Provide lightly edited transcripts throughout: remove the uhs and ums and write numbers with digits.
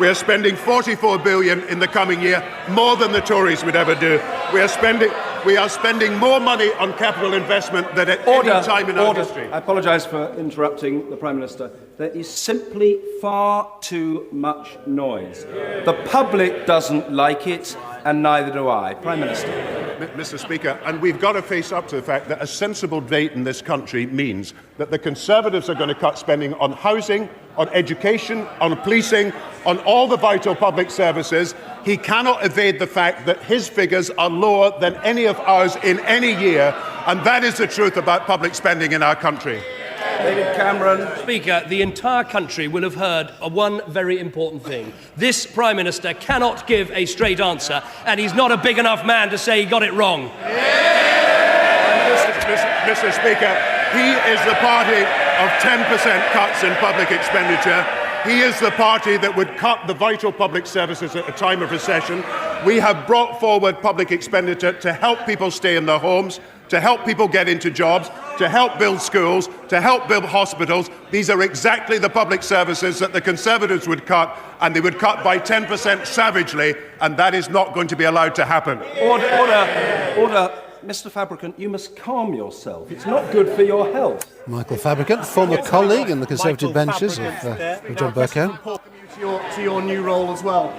We are spending $44 billion in the coming year, more than the Tories would ever do. We are spending more money on capital investment than at any time in our history. I apologise for interrupting the Prime Minister. There is simply far too much noise. The public doesn't like it, and neither do I. Prime Minister. Mr. Speaker, and we've got to face up to the fact that a sensible debate in this country means that the Conservatives are going to cut spending on housing, on education, on policing, on all the vital public services. He cannot evade the fact that his figures are lower than any of ours in any year, and that is the truth about public spending in our country. David Cameron. Speaker, the entire country will have heard one very important thing. This Prime Minister cannot give a straight answer, and he's not a big enough man to say he got it wrong. Mr. Speaker, he is the party of 10% cuts in public expenditure. He is the party that would cut the vital public services at a time of recession. We have brought forward public expenditure to help people stay in their homes, to help people get into jobs, to help build schools, to help build hospitals. These are exactly the public services that the Conservatives would cut, and they would cut by 10% savagely, and that is not going to be allowed to happen. Order. Mr. Fabricant, you must calm yourself. It's not good for your health. Michael Fabricant, former colleague in the Conservative benches of John Bercow. To your new role as well.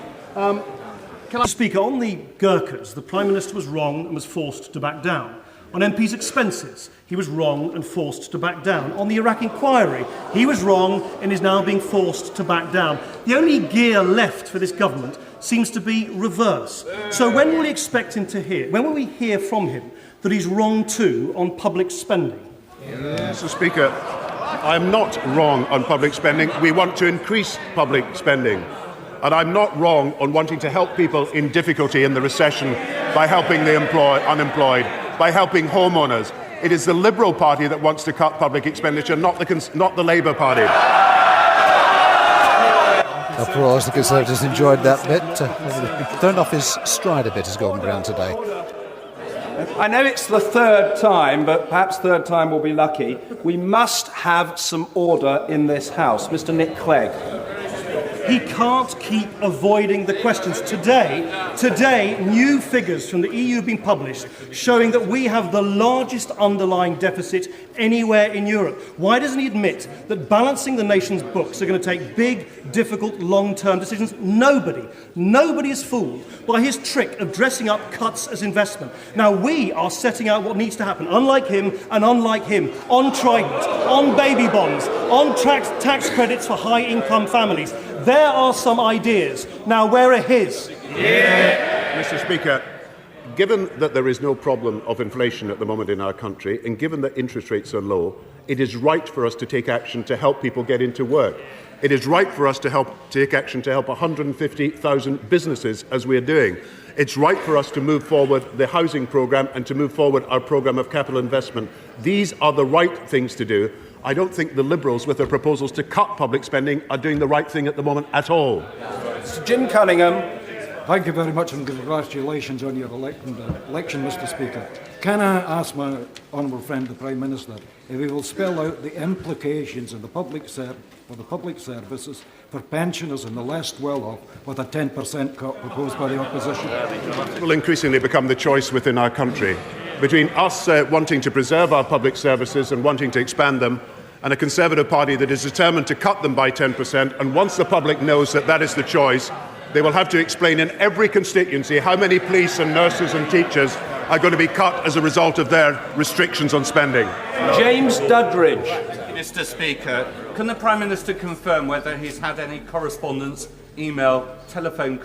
Speaker, on the Gurkhas, the Prime Minister was wrong and was forced to back down. On MPs' expenses, he was wrong and forced to back down. On the Iraq inquiry, he was wrong and is now being forced to back down. The only gear left for this government seems to be reverse. So when will we expect him to hear? When will we hear from him that he's wrong too on public spending? Mr. Speaker, I'm not wrong on public spending. We want to increase public spending. And I'm not wrong on wanting to help people in difficulty in the recession by helping the unemployed, by helping homeowners. It is the Liberal Party that wants to cut public expenditure, not the Labour Party. Applause. The Conservatives enjoyed that bit. Thrown off his stride a bit, as Gordon Brown today. I know it's the third time, but perhaps third time will be lucky. We must have some order in this House. Mr. Nick Clegg. He can't keep avoiding the questions. Today, new figures from the EU have been published showing that we have the largest underlying deficit anywhere in Europe. Why doesn't he admit that balancing the nation's books are going to take big, difficult, long-term decisions? Nobody is fooled by his trick of dressing up cuts as investment. Now, we are setting out what needs to happen, unlike him and unlike him, on Trident, on baby bonds, on tax credits for high-income families. There are some ideas. Now, where are his? Mr. Speaker, given that there is no problem of inflation at the moment in our country, and given that interest rates are low, it is right for us to take action to help people get into work. It is right for us to take action to help 150,000 businesses, as we are doing. It's right for us to move forward the housing programme and to move forward our programme of capital investment. These are the right things to do. I don't think the Liberals, with their proposals to cut public spending, are doing the right thing at the moment at all. Jim Cunningham. Thank you very much and congratulations on your election, Mr. Speaker. Can I ask my honourable friend, the Prime Minister, if he will spell out the implications of the public services for pensioners and the less well-off with a 10% cut proposed by the opposition? It will increasingly become the choice within our country between us wanting to preserve our public services and wanting to expand them, and a Conservative Party that is determined to cut them by 10%. And once the public knows that that is the choice, they will have to explain in every constituency how many police and nurses and teachers are going to be cut as a result of their restrictions on spending. James Duddridge. Mr. Speaker, can the Prime Minister confirm whether he's had any correspondence, email, telephone